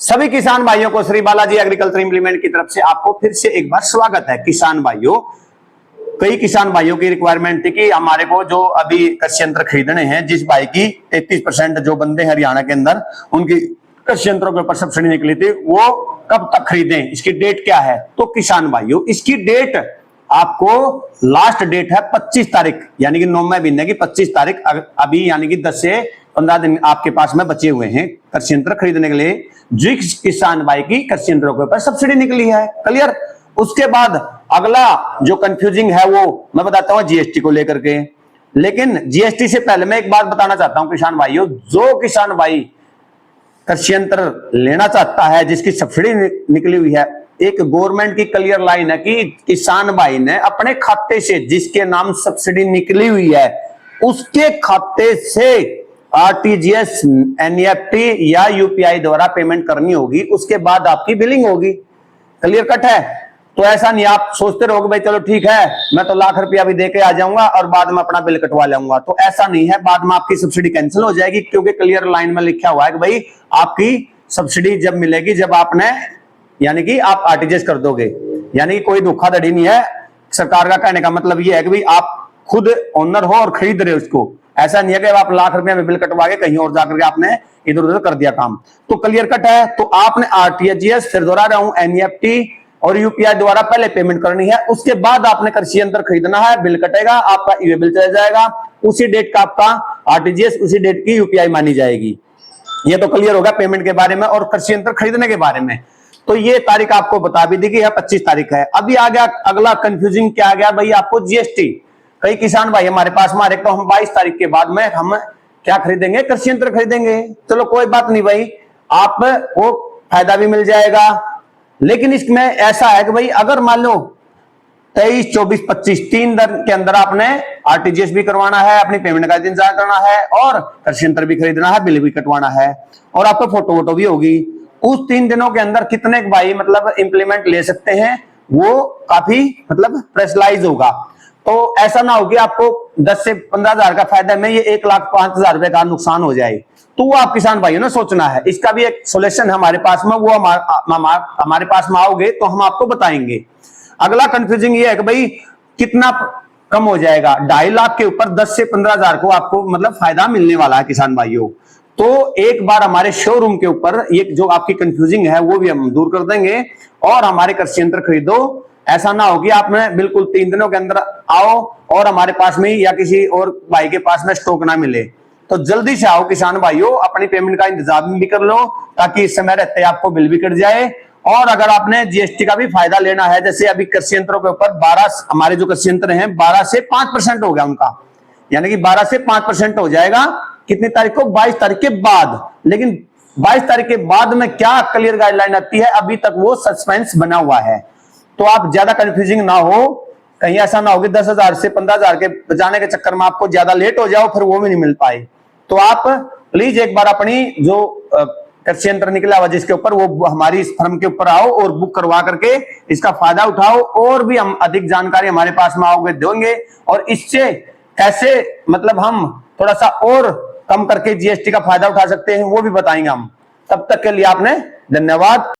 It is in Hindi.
सभी किसान भाइयों को श्री बालाजी एग्रीकल्चर इंप्लीमेंट की तरफ से आपको फिर से एक बार स्वागत है। किसान भाइयों, कई किसान भाइयों की रिक्वायरमेंट थी कि हमारे को जो अभी कृषि यंत्र खरीदने हैं, जिस भाई की 33% जो बंदे हरियाणा के अंदर उनकी कृषि यंत्रों के ऊपर सब्सिडी निकली थी, वो कब तक खरीदें, इसकी डेट क्या है। तो किसान भाइयों, इसकी डेट आपको लास्ट डेट है 25 तारीख, यानी कि 9वें महीने की 25 तारीख अभी, यानी कि 10 से 15 दिन आपके पास में बचे हुए हैं कृषि यंत्र खरीदने के लिए। जिस किसान भाई की कृषि यंत्रों के ऊपर सब्सिडी निकली है, क्लियर। उसके बाद अगला जो कंफ्यूजिंग है वो मैं बताता हूं जीएसटी को लेकर के। लेकिन जीएसटी से पहले मैं एक बात बताना चाहता हूं किसान भाइयों, जो किसान भाई कृषि यंत्र लेना चाहता है जिसकी सब्सिडी निकली हुई है, एक गवर्नमेंट की क्लियर लाइन है कि किसान भाई ने अपने खाते से जिसके नाम सब्सिडी निकली हुई है उसके खाते से आरटीजीएस, एनईएफटी या यूपीआई द्वारा पेमेंट करनी होगी, उसके बाद आपकी बिलिंग होगी। क्लियर कट है। तो ऐसा नहीं आप सोचते रहोगे भाई चलो ठीक है मैं तो लाख रुपया भी देके आ जाऊंगा और बाद में अपना बिल कटवा लूंगा, तो ऐसा नहीं है। बाद में आपकी सब्सिडी कैंसिल हो जाएगी, क्योंकि क्लियर लाइन में लिखा हुआ है कि भाई आपकी सब्सिडी जब मिलेगी जब आपने, यानी कि आप आरटीजीएस कर दोगे। यानी कि कोई धोखाधड़ी नहीं है। सरकार का कहने का मतलब यह है कि भाई आप खुद ओनर हो और खरीद रहे हो उसको। ऐसा नहीं है कि आप लाख रुपए में बिल कटवा के कहीं और जाकर के आपने इधर उधर कर दिया काम। तो क्लियर कट है। तो आपने आरटीजीएस, फिर दोहरा रहा हूं, एनईएफटी और यूपीआई द्वारा पहले पेमेंट करनी है, उसके बाद आपने कृषि यंत्र खरीदना है। बिल कटेगा, आपका ई बिल चला जाएगा, उसी डेट का आपका आरटीजीएस, उसी डेट की यूपीआई मानी जाएगी। ये तो क्लियर होगा पेमेंट के बारे में और कृषि यंत्र खरीदने के बारे में। तो ये तारीख आपको बता भी दी गई है, 25 तारीख है। अभी आ गया अगला कंफ्यूजिंग, क्या आ गया भाई आपको जीएसटी। कई किसान भाई हमारे पास मारे तो हम 22 तारीख के बाद में हम क्या खरीदेंगे, कृषि यंत्र खरीदेंगे। चलो कोई बात नहीं भाई, आपको फायदा भी मिल जाएगा। लेकिन इसमें ऐसा है कि भाई अगर मान लो 23, 24, 25 3 दिन के अंदर आपने आरटीजीएस भी करवाना है, अपनी पेमेंट का इंतजार करना है और कृषि यंत्र भी खरीदना है, बिल भी कटवाना है और आपको फोटो वोटो भी होगी, उस 3 दिनों के अंदर कितने भाई मतलब इंप्लीमेंट ले सकते हैं, वो काफी मतलब प्रेशराइज होगा। तो ऐसा ना हो कि आपको 10 से 15 हजार का फायदा में ये 1,05,000 रुपए का नुकसान हो जाए। तो वो आप किसान भाइयों ने सोचना है। इसका भी एक सोल्यूशन हमारे पास में, वो हमारे पास में आओगे तो हम आपको बताएंगे। अगला कंफ्यूजिंग ये है कि भाई कितना कम हो जाएगा। 2.5 लाख के ऊपर 10 से 15 हजार को आपको मतलब फायदा मिलने वाला है किसान भाइयों। तो एक बार हमारे शोरूम के ऊपर ये जो आपकी कंफ्यूजिंग है वो भी हम दूर कर देंगे और हमारे कृषि यंत्र खरीदो। ऐसा ना हो कि आपने बिल्कुल 3 दिनों के अंदर आओ और हमारे पास में या किसी और भाई के पास में स्टॉक ना मिले। तो जल्दी से आओ किसान भाइयों, अपनी पेमेंट का इंतजाम भी कर लो ताकि इस समय रहते आपको बिल भी कट जाए। और अगर आपने जीएसटी का भी फायदा लेना है, जैसे अभी कृषि यंत्रों के ऊपर 12, हमारे जो कृषि यंत्र हैं 12 से 5% हो गया उनका, यानी कि 12 से 5% हो जाएगा। कितनी तारीख को? 22 तारीख के बाद। लेकिन 22 तारीख के बाद में क्या क्लियर गाइडलाइन आती है, अभी तक वो सस्पेंस बना हुआ है। तो आप ज्यादा कंफ्यूजिंग ना हो, कहीं ऐसा ना हो कि 10,000 से 15,000 के बचाने के चक्कर में आपको ज्यादा लेट हो जाओ, फिर वो भी नहीं मिल पाए। तो आप प्लीज एक बार अपनी जो कृषि यंत्र निकला हुआ जिसके ऊपर, वो हमारी इस फर्म के ऊपर आओ और बुक करवा करके इसका फायदा उठाओ। और भी हम अधिक जानकारी हमारे पास में आओगे देंगे और इससे कैसे मतलब हम थोड़ा सा और कम करके जीएसटी का फायदा उठा सकते हैं वो भी बताएंगे हम। तब तक के लिए आपने धन्यवाद।